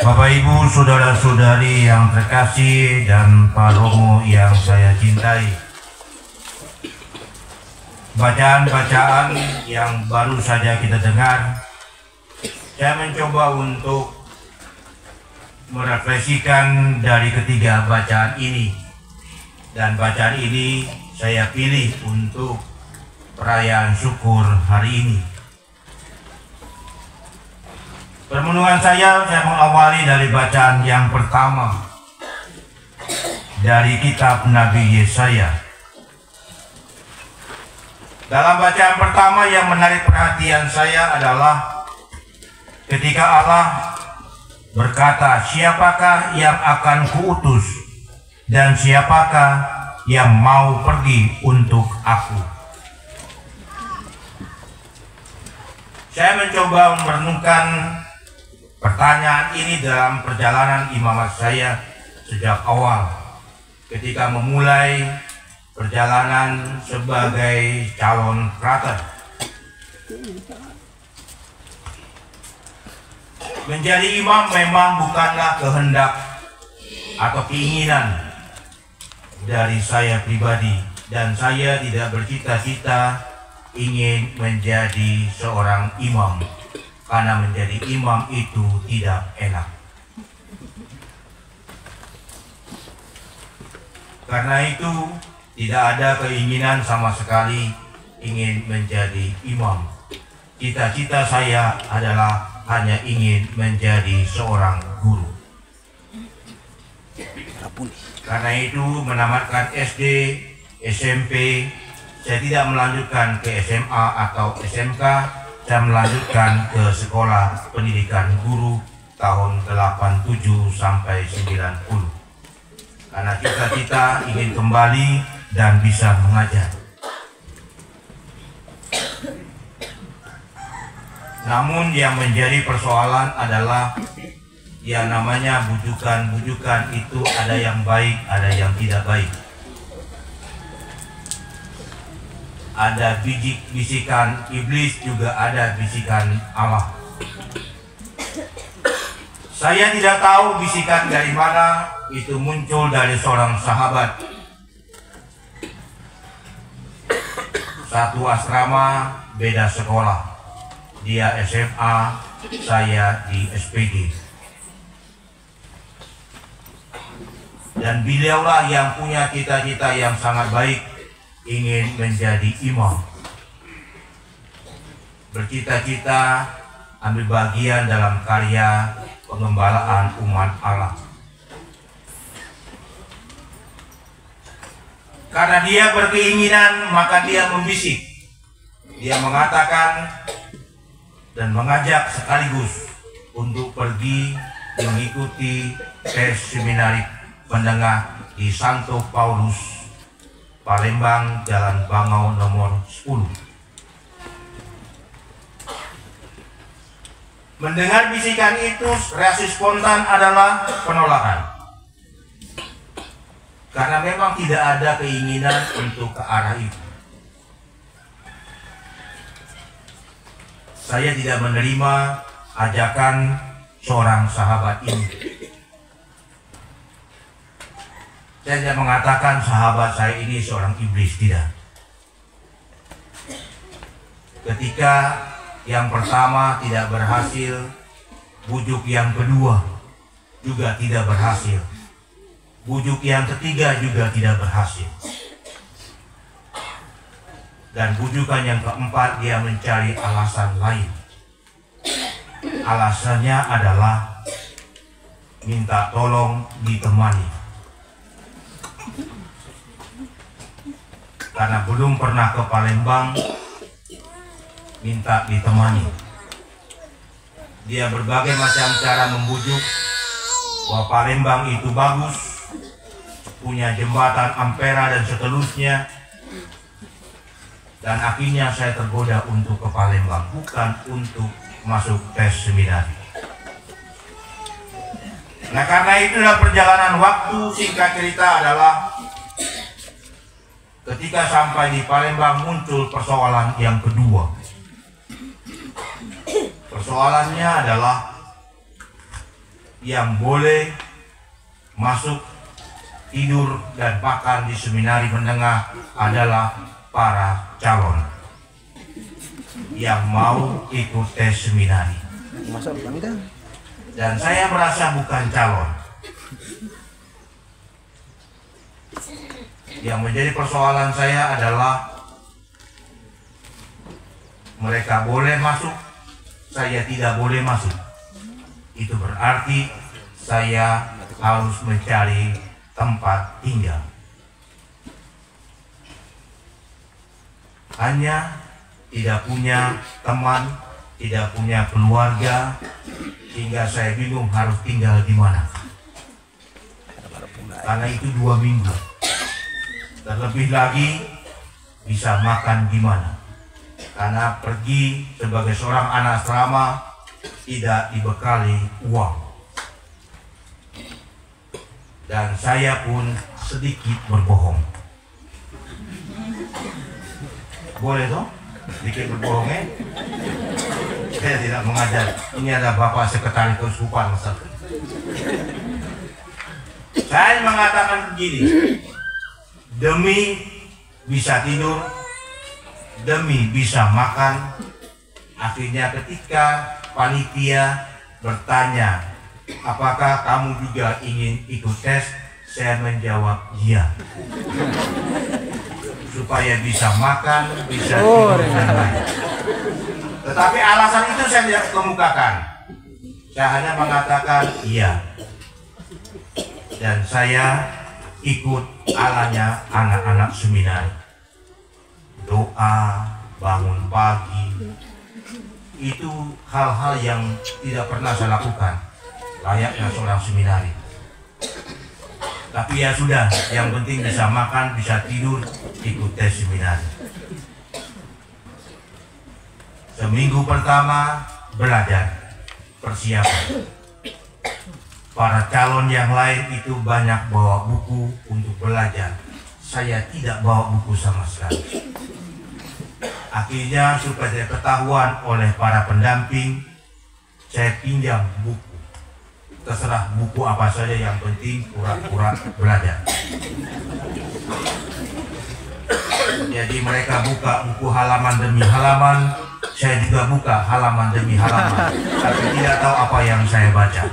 Bapak Ibu, saudara-saudari yang terkasih dan Pak Romo yang saya cintai, bacaan-bacaan yang baru saja kita dengar, saya mencoba untuk merefleksikan dari ketiga bacaan ini, dan bacaan ini saya pilih untuk perayaan syukur hari ini. Permenungan saya mengawali dari bacaan yang pertama dari kitab Nabi Yesaya. Dalam bacaan pertama yang menarik perhatian saya adalah ketika Allah berkata, "Siapakah yang akan kuutus dan siapakah yang mau pergi untuk aku?" Saya mencoba merenungkan pertanyaan ini dalam perjalanan imamat saya sejak awal ketika memulai perjalanan sebagai calon frater. Menjadi imam memang bukanlah kehendak atau keinginan dari saya pribadi, dan saya tidak bercita-cita ingin menjadi seorang imam, karena menjadi imam itu tidak enak. Karena itu tidak ada keinginan sama sekali ingin menjadi imam. Cita-cita saya adalah hanya ingin menjadi seorang guru. Karena itu menamatkan SD, SMP, saya tidak melanjutkan ke SMA atau SMK. Saya melanjutkan ke sekolah pendidikan guru tahun 87 sampai 90. Karena cita-cita ingin kembali dan bisa mengajar. Namun yang menjadi persoalan adalah yang namanya bujukan-bujukan itu ada yang baik, ada yang tidak baik. Ada bisikan iblis, juga ada bisikan Allah. Saya tidak tahu bisikan dari mana itu muncul, dari seorang sahabat. Satu asrama, beda sekolah. Dia SMA, saya di SPD. Dan beliaulah yang punya cita-cita yang sangat baik, ingin menjadi imam, bercita-cita ambil bagian dalam karya pengembalaan umat Allah. Karena dia berkeinginan, maka dia membisik. Dia mengatakan dan mengajak sekaligus untuk pergi mengikuti tes seminari menengah di Santo Paulus, Palembang, Jalan Bangau nomor 10. Mendengar bisikan itu, reaksi spontan adalah penolakan. Karena memang tidak ada keinginan untuk ke arah itu. Saya tidak menerima ajakan seorang sahabat ini. Saya tidak mengatakan sahabat saya ini seorang iblis, tidak. Ketika yang pertama tidak berhasil, bujuk yang kedua juga tidak berhasil. Bujuk yang ketiga juga tidak berhasil. Dan bujukan yang keempat, dia mencari alasan lain. Alasannya adalah minta tolong ditemani. Karena belum pernah ke Palembang, minta ditemani. Dia berbagai macam cara membujuk bahwa Palembang itu bagus, punya jembatan Ampera dan seterusnya. Dan akhirnya saya tergoda untuk ke Palembang, bukan untuk masuk tes seminari. Nah, karena itulah perjalanan waktu, singkat cerita adalah ketika sampai di Palembang muncul persoalan yang kedua. Persoalannya adalah yang boleh masuk, tidur, dan makan di seminari menengah adalah para calon yang mau ikut tes seminari. Dan saya merasa bukan calon. Yang menjadi persoalan saya adalah mereka boleh masuk, saya tidak boleh masuk. Itu berarti saya harus mencari tempat tinggal. Hanya tidak punya teman, tidak punya keluarga, sehingga saya bingung harus tinggal di mana. Karena itu 2 minggu. Terlebih lagi bisa makan di mana. Karena pergi sebagai seorang anak asrama tidak dibekali uang. Dan saya pun sedikit berbohong. Boleh toh? Sedikit berbohongnya? Saya tidak mengajar. Ini ada Bapak Sekretaris Keuskupan. Saya mengatakan begini, demi bisa tidur, demi bisa makan. Akhirnya ketika panitia bertanya, apakah kamu juga ingin ikut tes? Saya menjawab iya. Supaya bisa makan, bisa tidur, dan lain. Tetapi alasan itu saya tidak kemukakan. Saya hanya mengatakan iya. Dan saya ikut alanya anak-anak seminari. Doa, bangun pagi, itu hal-hal yang tidak pernah saya lakukan, layaknya seorang seminari. Tapi ya sudah, yang penting bisa makan, bisa tidur, ikut tes seminari. Seminggu pertama belajar, persiapan. Para calon yang lain itu banyak bawa buku untuk belajar. Saya tidak bawa buku sama sekali. Akhirnya supaya ketahuan oleh para pendamping, saya pinjam buku. Terserah buku apa saja, yang penting pura-pura belajar. Jadi mereka buka buku halaman demi halaman, saya juga buka halaman demi halaman, tapi tidak tahu apa yang saya baca.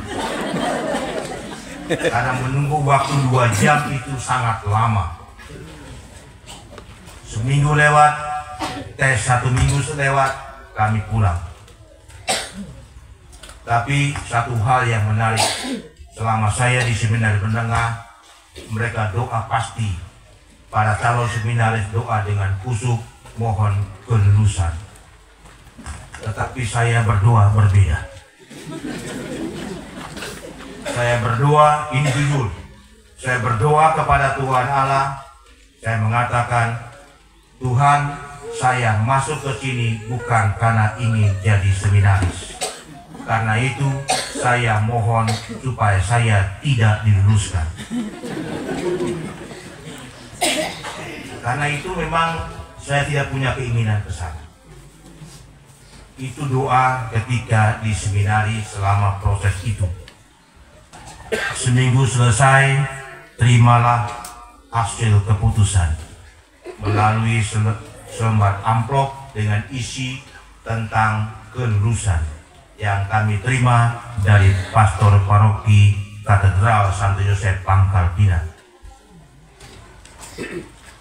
Karena menunggu waktu 2 jam itu sangat lama. Seminggu lewat, tes 1 minggu lewat, kami pulang. Tapi satu hal yang menarik, selama saya di seminari menengah, mereka doa pasti. Para calon seminaris doa dengan khusyuk, mohon kelulusan. Tetapi saya berdoa berbeda. Saya berdoa, ini jujur, saya berdoa kepada Tuhan Allah. Saya mengatakan, Tuhan, saya masuk ke sini bukan karena ingin jadi seminaris. Karena itu saya mohon supaya saya tidak diluluskan. Karena itu memang saya tidak punya keinginan ke sana. Itu doa ketika di seminari selama proses itu. Seminggu selesai, terimalah hasil keputusan melalui selembar amplop dengan isi tentang kelulusan yang kami terima dari Pastor Paroki Katedral Santo Yosef Pangkal Pinang.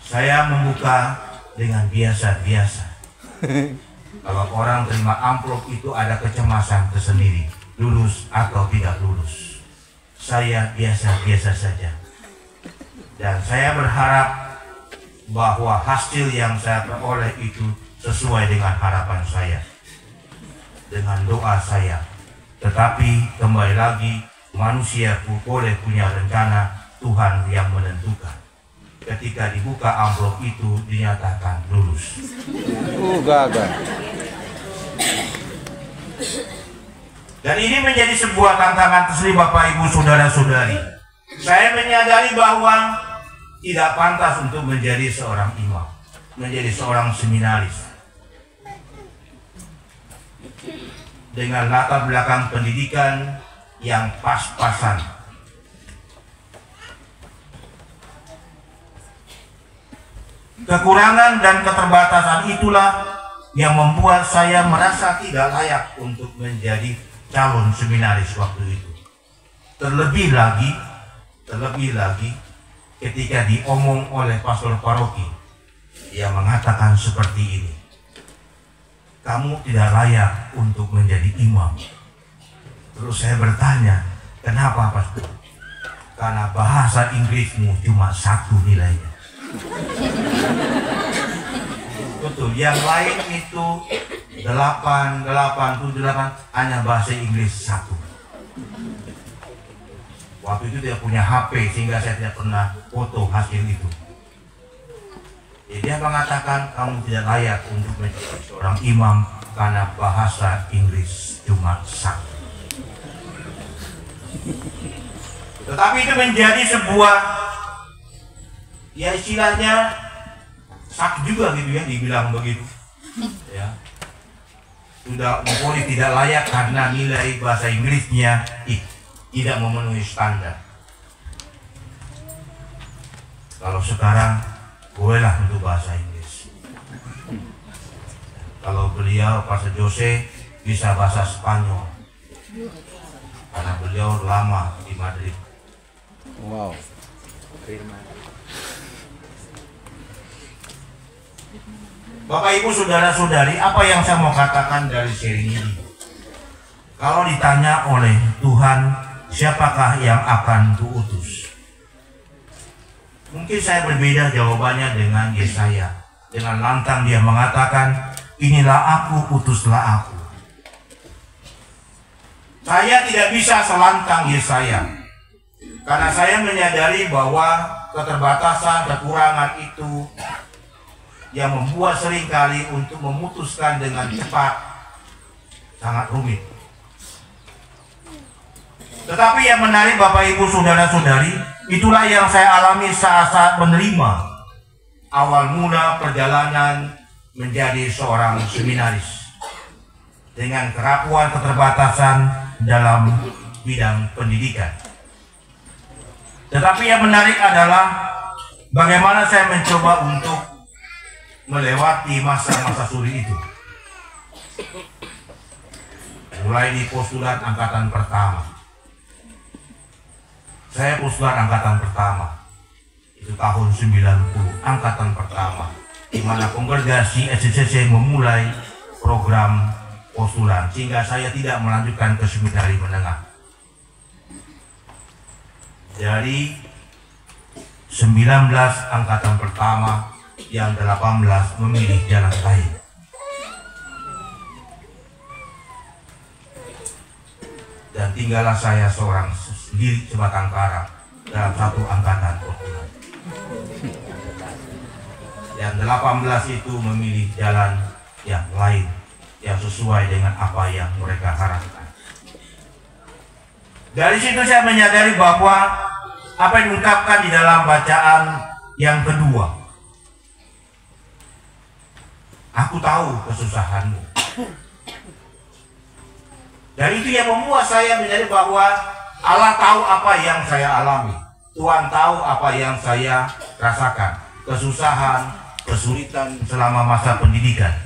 Saya membuka dengan biasa-biasa. Kalau orang terima amplop itu ada kecemasan tersendiri, lulus atau tidak lulus. Saya biasa-biasa saja. Dan saya berharap bahwa hasil yang saya peroleh itu sesuai dengan harapan saya, dengan doa saya. Tetapi kembali lagi, manusia boleh punya rencana, Tuhan yang menentukan. Ketika dibuka amplop itu dinyatakan lulus. Gagal. Dan ini menjadi sebuah tantangan tersendiri, Bapak Ibu Saudara-saudari. Saya menyadari bahwa tidak pantas untuk menjadi seorang imam, menjadi seorang seminaris. Dengan latar belakang pendidikan yang pas-pasan. Kekurangan dan keterbatasan itulah yang membuat saya merasa tidak layak untuk menjadi calon seminaris waktu itu. Terlebih lagi ketika diomong oleh pastor paroki, dia mengatakan seperti ini, kamu tidak layak untuk menjadi imam. Terus saya bertanya, kenapa pastor? Karena bahasa Inggrismu cuma 1 nilainya. Betul, yang lain itu 8, 7, 8, hanya bahasa Inggris 1. Waktu itu tidak punya HP sehingga saya tidak pernah foto hasil itu. Jadi dia mengatakan kamu tidak layak untuk menjadi seorang imam karena bahasa Inggris cuma 1. Tetapi itu menjadi sebuah, ya istilahnya sakit juga gitu ya, dibilang begitu. Ya. Sudah Mpoli tidak layak karena nilai bahasa Inggrisnya tidak memenuhi standar. Kalau sekarang bolehlah untuk bahasa Inggris. Kalau beliau Pastor Jose bisa bahasa Spanyol karena beliau lama di Madrid. Wow. Bapak Ibu saudara-saudari, apa yang saya mau katakan dari sharing ini? Kalau ditanya oleh Tuhan, siapakah yang akan kuutus? Mungkin saya berbeda jawabannya dengan Yesaya. Dengan lantang dia mengatakan, inilah aku, utuslah aku. Saya tidak bisa selantang Yesaya. Karena saya menyadari bahwa keterbatasan, kekurangan itu yang membuat seringkali untuk memutuskan dengan cepat sangat rumit. Tetapi yang menarik Bapak Ibu saudara-saudari, itulah yang saya alami saat-saat menerima awal mula perjalanan menjadi seorang seminaris dengan kerapuan keterbatasan dalam bidang pendidikan. Tetapi yang menarik adalah bagaimana saya mencoba untuk melewati masa-masa sulit itu. Mulai di postulat angkatan pertama. Saya postulat angkatan pertama. Itu tahun 90, angkatan pertama. Di mana kongregasi SCCC memulai program postulat. Sehingga saya tidak melanjutkan ke seminari menengah. Dari 19 angkatan pertama, yang 18 memilih jalan lain. Dan tinggallah saya seorang sendiri sebatang kara dalam satu angkatan postulat. Yang 18 itu memilih jalan yang lain, yang sesuai dengan apa yang mereka harapkan. Dari situ saya menyadari bahwa apa yang diungkapkan di dalam bacaan yang kedua, aku tahu kesusahanmu. Dan itu yang membuat saya menyadari bahwa Allah tahu apa yang saya alami. Tuhan tahu apa yang saya rasakan. Kesusahan, kesulitan selama masa pendidikan.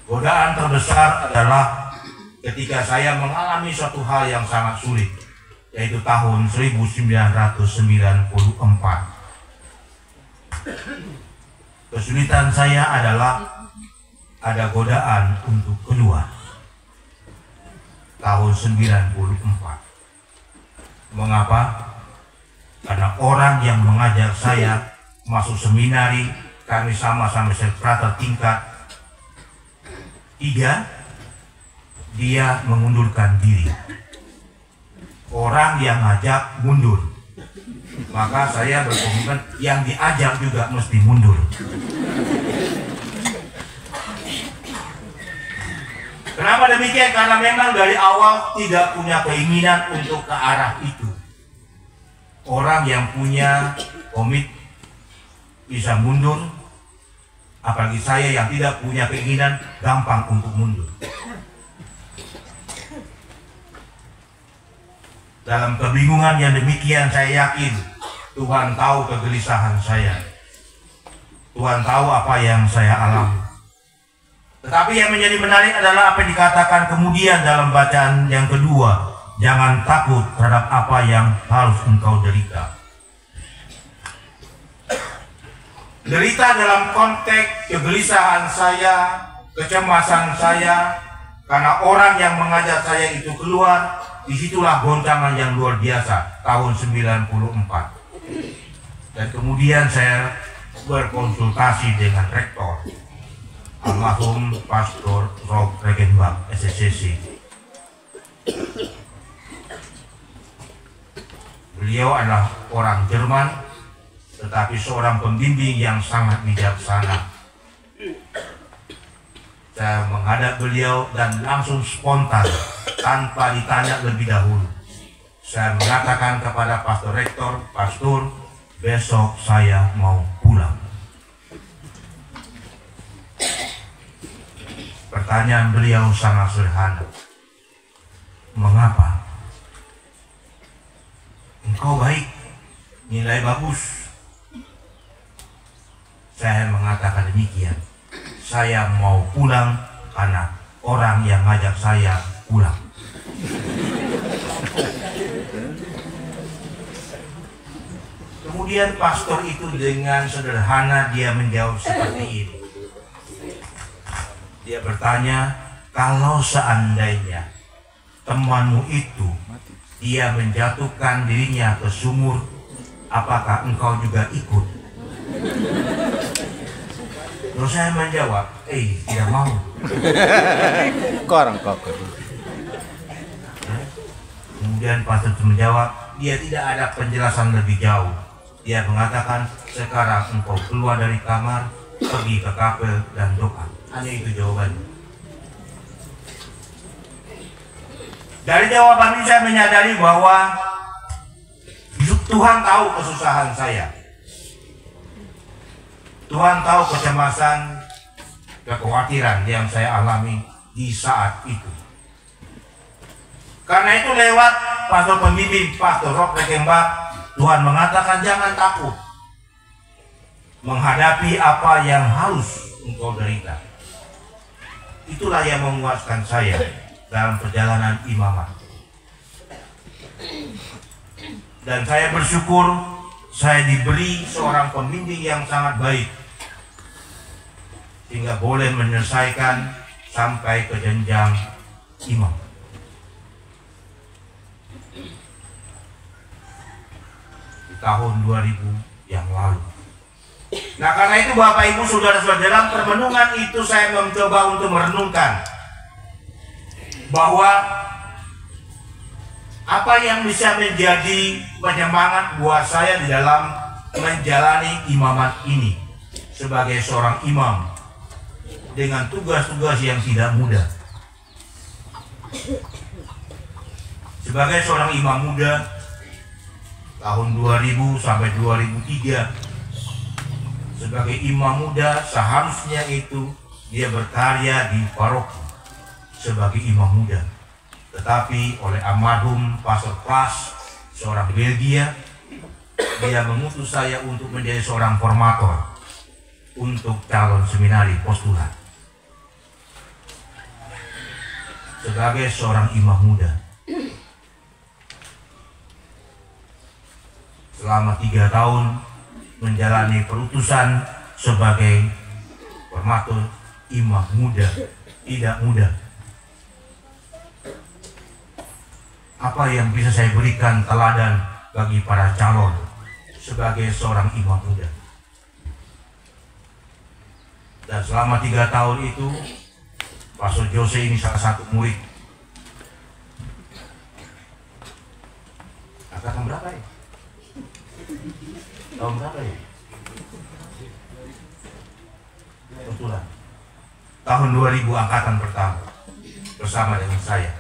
Godaan terbesar adalah ketika saya mengalami suatu hal yang sangat sulit, yaitu tahun 1994. Kesulitan saya adalah ada godaan untuk keluar. Tahun 94. Mengapa? Karena orang yang mengajak saya masuk seminari, kami sama-sama sekretar tingkat 3, dia mengundurkan diri. Orang yang ngajak mundur. Maka saya berkomitmen yang diajak juga mesti mundur. Kenapa demikian? Karena memang dari awal tidak punya keinginan untuk ke arah itu. Orang yang punya komit bisa mundur. Apalagi saya yang tidak punya keinginan, gampang untuk mundur. Dalam kebingungan yang demikian, saya yakin Tuhan tahu kegelisahan saya. Tuhan tahu apa yang saya alami. Tetapi yang menjadi menarik adalah apa yang dikatakan kemudian dalam bacaan yang kedua. Jangan takut terhadap apa yang harus engkau derita. Derita dalam konteks kegelisahan saya, kecemasan saya, karena orang yang mengajak saya itu keluar. Disitulah goncangan yang luar biasa tahun 94. Dan kemudian saya berkonsultasi dengan rektor, almarhum Pastor Rob Regenbach SSCC. Beliau adalah orang Jerman, tetapi seorang pembimbing yang sangat bijaksana. Saya menghadap beliau dan langsung spontan, tanpa ditanya lebih dahulu. Saya mengatakan kepada Pastor Rektor, Pastor, besok saya mau pulang. Pertanyaan beliau sangat sederhana. Mengapa? Engkau baik, nilai bagus. Saya mengatakan demikian. Saya mau pulang karena orang yang ngajak saya pulang. Kemudian pastor itu dengan sederhana dia menjawab seperti ini. Dia bertanya, kalau seandainya temanmu itu dia menjatuhkan dirinya ke sumur, apakah engkau juga ikut? Terus saya menjawab, tidak mau. Korang kok. Kemudian pastor menjawab, dia tidak ada penjelasan lebih jauh. Dia mengatakan, sekarang engkau keluar dari kamar, pergi ke kapel dan doa. Hanya itu jawabannya. Dari jawaban ini saya menyadari bahwa Tuhan tahu kesusahan saya. Tuhan tahu kecemasan, kekhawatiran yang saya alami di saat itu. Karena itu lewat pastor pembimbing, Pastor Rob Regenbach, Tuhan mengatakan jangan takut menghadapi apa yang harus engkau derita. Itulah yang menguatkan saya dalam perjalanan imamat. Dan saya bersyukur saya diberi seorang pembimbing yang sangat baik, sehingga boleh menyelesaikan sampai ke jenjang imam. Di tahun 2000 yang lalu. Nah, karena itu Bapak Ibu Saudara-saudara, dalam permenungan itu saya mencoba untuk merenungkan bahwa apa yang bisa menjadi penyemangat buat saya di dalam menjalani imamat ini sebagai seorang imam dengan tugas-tugas yang tidak mudah. Sebagai seorang imam muda tahun 2000 sampai 2003, sebagai imam muda seharusnya itu dia berkarya di paroki sebagai imam muda. Tetapi oleh almarhum Pastor Plas, seorang Belgia, dia mengutus saya untuk menjadi seorang formator untuk calon seminari postulat. Sebagai seorang imam muda, selama 3 tahun menjalani perutusan sebagai formator imam muda, tidak mudah. Apa yang bisa saya berikan teladan bagi para calon sebagai seorang imam muda? Dan selama 3 tahun itu, Pastor Jose ini salah satu murid. Angkatan berapa ya? Tahun berapa ya? Betulan. Tahun 2000 angkatan pertama bersama dengan saya.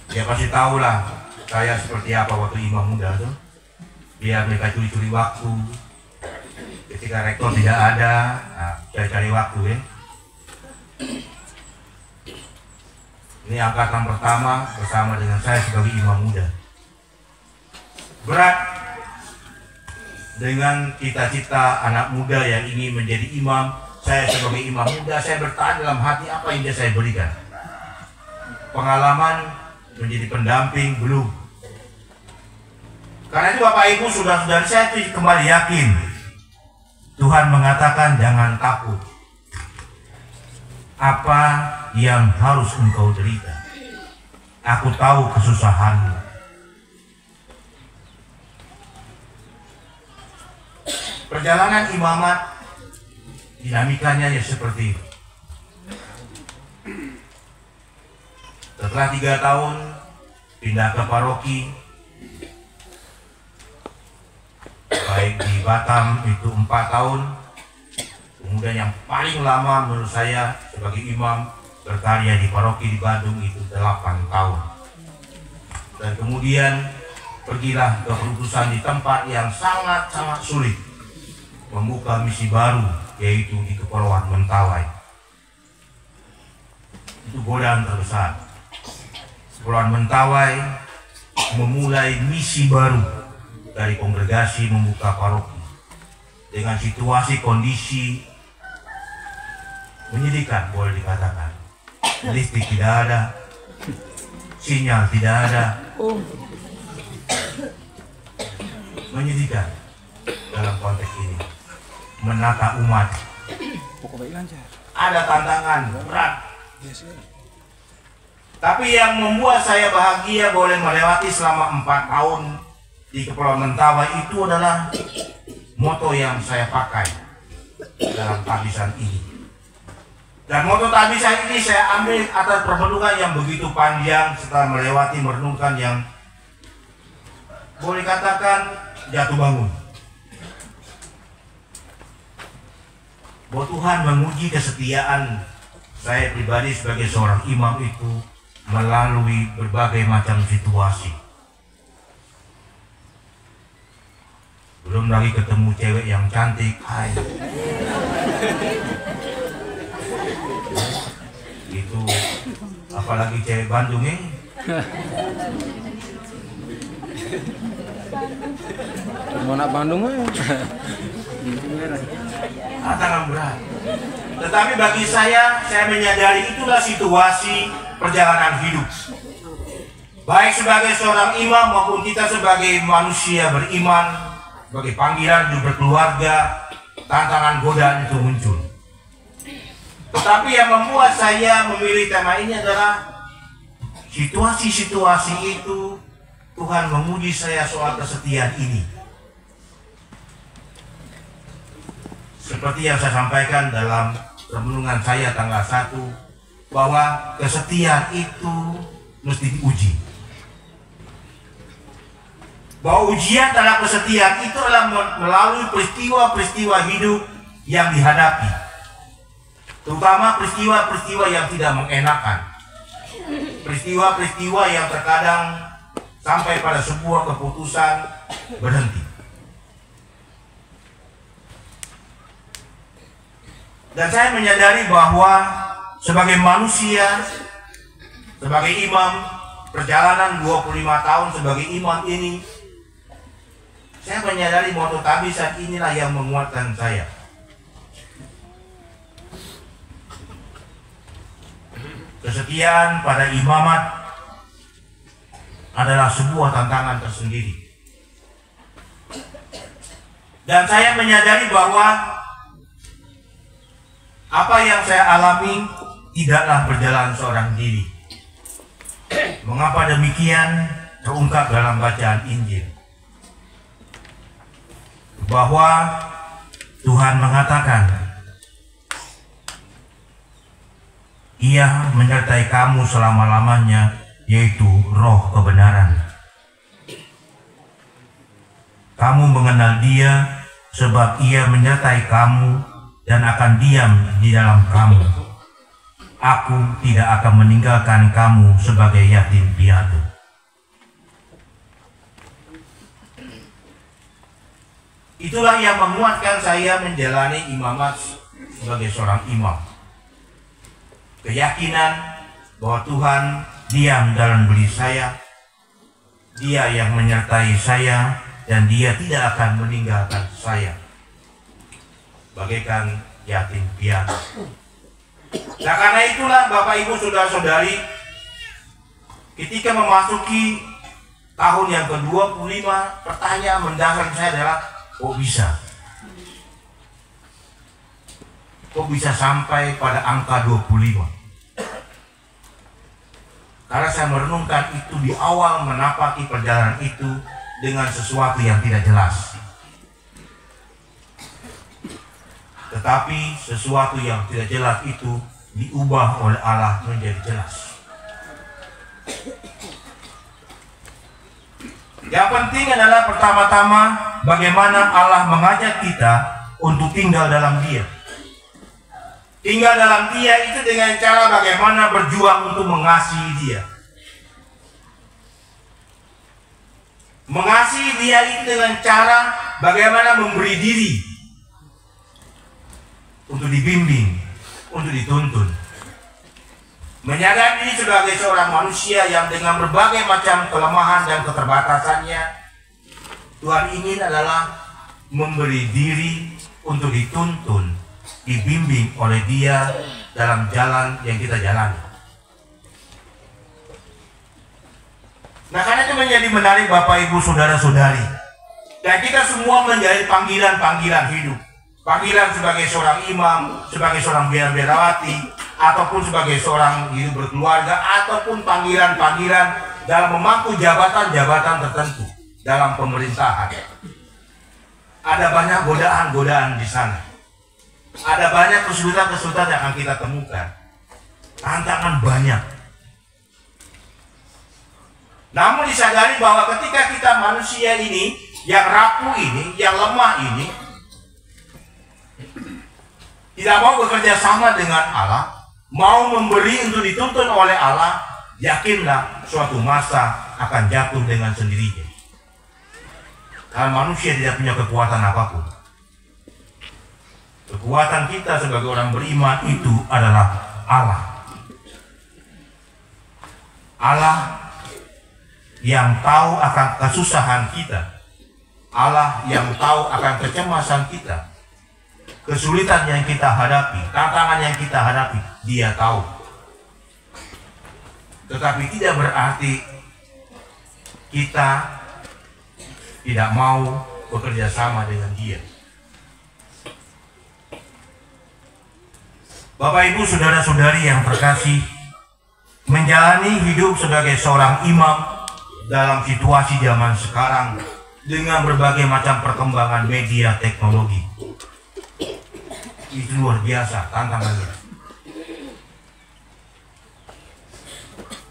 Dia pasti tahu lah saya seperti apa waktu imam muda tuh. Dia mereka curi-curi waktu. Ketika rektor tidak ada, nah, saya cari waktu ya. Ini angkatan pertama bersama dengan saya sebagai imam muda. Berat dengan cita-cita anak muda yang ingin menjadi imam. Saya sebagai imam muda, saya bertanya dalam hati, apa yang dia saya berikan? Pengalaman menjadi pendamping belum. Karena itu Bapak Ibu, saudara-saudari saya kembali yakin. Tuhan mengatakan jangan takut. Apa yang harus engkau derita? Aku tahu kesusahanmu. Perjalanan imamat dinamikanya ya seperti itu. Setelah 3 tahun pindah ke paroki, baik di Batam itu 4 tahun, kemudian yang paling lama menurut saya sebagai imam berkarya di paroki di Bandung itu 8 tahun. Dan kemudian pergilah ke perutusan di tempat yang sangat-sangat sulit, membuka misi baru, yaitu di Kepulauan Mentawai. Itu godaan terbesar. Kepulauan Mentawai memulai misi baru dari kongregasi membuka paroki dengan situasi kondisi menyedihkan, boleh dikatakan. Listrik tidak ada, sinyal tidak ada, menyedihkan dalam konteks ini. Menata umat, ada tantangan berat. Tapi yang membuat saya bahagia boleh melewati selama 4 tahun di Kepulauan Mentawai itu adalah moto yang saya pakai dalam tabisan ini. Dan moto tabisan ini saya ambil atas permenungan yang begitu panjang setelah melewati merenungkan yang boleh katakan jatuh bangun. Bahwa Tuhan menguji kesetiaan saya pribadi sebagai seorang imam itu melalui berbagai macam situasi. Belum lagi ketemu cewek yang cantik, hai. Itu apalagi cewek Bandung ini. Mau nak Bandung ya? Tantangan berat. Tetapi bagi saya menyadari itulah situasi perjalanan hidup. Baik sebagai seorang imam maupun kita sebagai manusia beriman, sebagai panggilan hidup berkeluarga, tantangan godaan itu muncul. Tetapi yang membuat saya memilih tema ini adalah situasi-situasi itu Tuhan menguji saya soal kesetiaan ini. Seperti yang saya sampaikan dalam renungan saya tanggal 1, bahwa kesetiaan itu mesti diuji. Bahwa ujian terhadap kesetiaan itu adalah melalui peristiwa-peristiwa hidup yang dihadapi. Terutama peristiwa-peristiwa yang tidak mengenakan. Peristiwa-peristiwa yang terkadang sampai pada sebuah keputusan berhenti. Dan saya menyadari bahwa sebagai manusia, sebagai imam, perjalanan 25 tahun sebagai imam ini, saya menyadari moto tabisan inilah yang menguatkan saya. Kesetiaan pada imamat adalah sebuah tantangan tersendiri. Dan saya menyadari bahwa apa yang saya alami tidaklah berjalan seorang diri. Mengapa demikian? Terungkap dalam bacaan Injil. Bahwa Tuhan mengatakan, Ia menyertai kamu selama-lamanya, yaitu roh kebenaran. Kamu mengenal Dia sebab Ia menyertai kamu dan akan diam di dalam kamu. Aku tidak akan meninggalkan kamu sebagai yatim piatu. Itulah yang menguatkan saya menjalani imamat sebagai seorang imam. Keyakinan bahwa Tuhan diam dalam beli saya, Dia yang menyertai saya, dan Dia tidak akan meninggalkan saya bagaikan yatim piatu. Nah, karena itulah Bapak Ibu Saudara-saudari, ketika memasuki tahun yang ke-25, pertanyaan mendasar saya adalah, kok bisa? Kok bisa sampai pada angka 25? Karena saya merenungkan itu di awal menapaki perjalanan itu dengan sesuatu yang tidak jelas. Tetapi sesuatu yang tidak jelas itu diubah oleh Allah menjadi jelas. Yang penting adalah pertama-tama bagaimana Allah mengajak kita untuk tinggal dalam Dia. Tinggal dalam Dia itu dengan cara bagaimana berjuang untuk mengasihi Dia. Mengasihi Dia itu dengan cara bagaimana memberi diri untuk dibimbing, untuk dituntun. Menyadari diri sebagai seorang manusia yang dengan berbagai macam kelemahan dan keterbatasannya, Tuhan ingin adalah memberi diri untuk dituntun, dibimbing oleh Dia dalam jalan yang kita jalani. Nah, karena itu menjadi menarik Bapak Ibu Saudara-saudari, dan kita semua menjadi panggilan-panggilan hidup. Panggilan sebagai seorang imam, sebagai seorang biarawati, ataupun sebagai seorang hidup berkeluarga, ataupun panggilan-panggilan dalam memangku jabatan-jabatan tertentu dalam pemerintahan. Ada banyak godaan-godaan di sana. Ada banyak kesulitan-kesulitan yang akan kita temukan. Tantangan banyak. Namun disadari bahwa ketika kita manusia ini, yang rapuh ini, yang lemah ini, tidak mau bekerja sama dengan Allah, mau memberi untuk dituntun oleh Allah, yakinlah suatu masa akan jatuh dengan sendirinya. Karena manusia tidak punya kekuatan apapun. Kekuatan kita sebagai orang beriman itu adalah Allah. Allah yang tahu akan kesusahan kita. Allah yang tahu akan kecemasan kita. Kesulitan yang kita hadapi, tantangan yang kita hadapi, Dia tahu. Tetapi tidak berarti kita tidak mau bekerja sama dengan Dia. Bapak Ibu Saudara-saudari yang terkasih, menjalani hidup sebagai seorang imam dalam situasi zaman sekarang dengan berbagai macam perkembangan media teknologi, itu luar biasa tantangannya.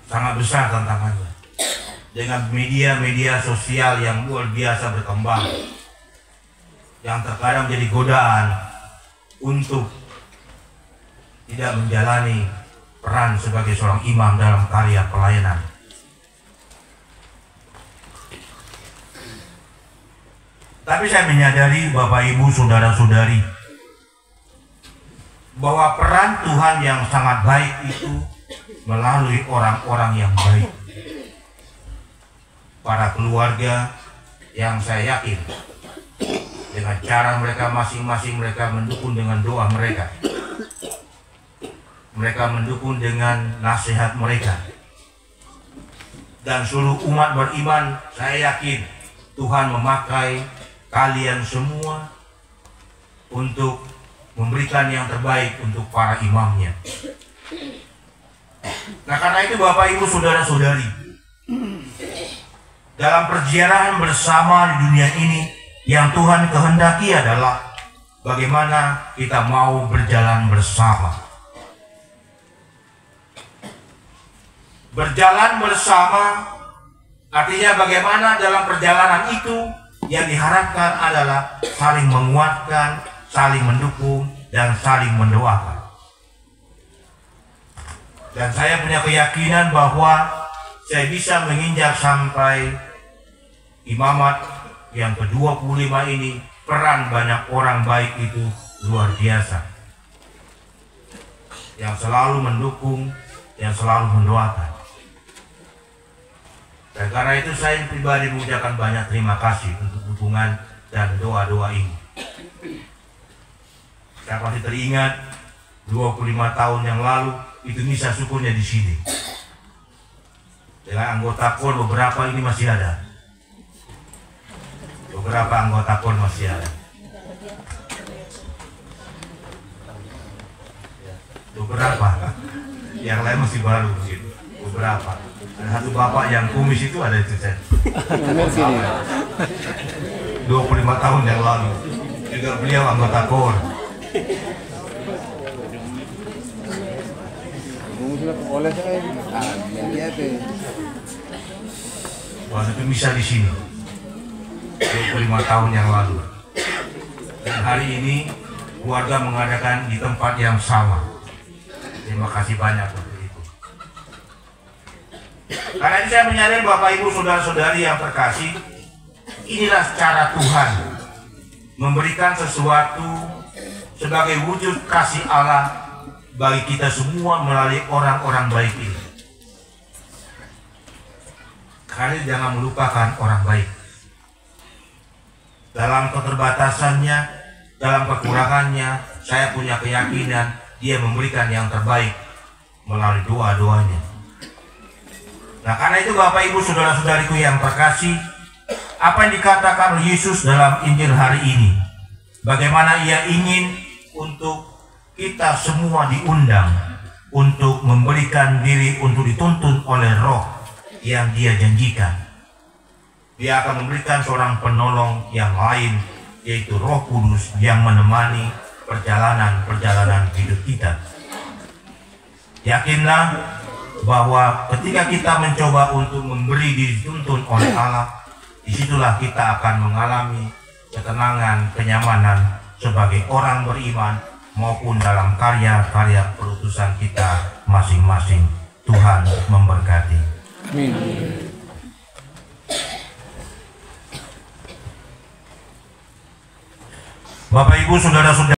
Sangat besar tantangannya. Dengan media-media sosial yang luar biasa berkembang, yang terkadang menjadi godaan untuk tidak menjalani peran sebagai seorang imam dalam karya pelayanan. Tapi saya menyadari Bapak Ibu Saudara-saudari, bahwa peran Tuhan yang sangat baik itu melalui orang-orang yang baik. Para keluarga yang saya yakin dengan cara mereka masing-masing, mereka mendukung dengan doa mereka. Mereka mendukung dengan nasihat mereka. Dan seluruh umat beriman, saya yakin Tuhan memakai kalian semua untuk memberikan yang terbaik untuk para imamnya. Nah, karena itu Bapak Ibu Saudara-saudari, dalam perjalanan bersama di dunia ini, yang Tuhan kehendaki adalah bagaimana kita mau berjalan bersama. Berjalan bersama artinya bagaimana dalam perjalanan itu yang diharapkan adalah saling menguatkan, saling mendukung, dan saling mendoakan. Dan saya punya keyakinan bahwa saya bisa menginjak sampai imamat yang ke-25 ini. Peran banyak orang baik itu luar biasa, yang selalu mendukung, yang selalu mendoakan. Dan karena itu saya pribadi mengucapkan banyak terima kasih untuk dukungan dan doa-doa ini. Saya masih teringat 25 tahun yang lalu itu misa syukurnya di sini. Dengan anggota KOR beberapa ini masih ada. Beberapa anggota KOR masih ada. Beberapa. Yang lain masih baru gitu. Beberapa. Ada satu bapak yang kumis itu ada itu saya. 25 tahun yang lalu. Juga beliau anggota KOR. Oleh saya, waktu itu misa di sini 25 tahun yang lalu. Dan hari ini keluarga mengadakan di tempat yang sama. Terima kasih banyak untuk itu. Karena ini saya menyadari Bapak Ibu saudara-saudari yang terkasih, inilah cara Tuhan memberikan sesuatu sebagai wujud kasih Allah bagi kita semua melalui orang-orang baik ini. Kalian jangan melupakan orang baik. Dalam keterbatasannya, dalam kekurangannya, saya punya keyakinan dia memberikan yang terbaik melalui doa-doanya. Nah, karena itu Bapak Ibu saudara-saudariku yang terkasih, apa yang dikatakan oleh Yesus dalam Injil hari ini, bagaimana ia ingin untuk kita semua diundang untuk memberikan diri untuk dituntun oleh Roh yang Dia janjikan. Dia akan memberikan seorang penolong yang lain, yaitu Roh Kudus yang menemani perjalanan-perjalanan hidup kita. Yakinlah bahwa ketika kita mencoba untuk memberi diri dituntun oleh Allah, disitulah kita akan mengalami ketenangan, kenyamanan sebagai orang beriman maupun dalam karya-karya perutusan kita masing-masing. Tuhan memberkati. Amin. Bapak Ibu saudara-saudara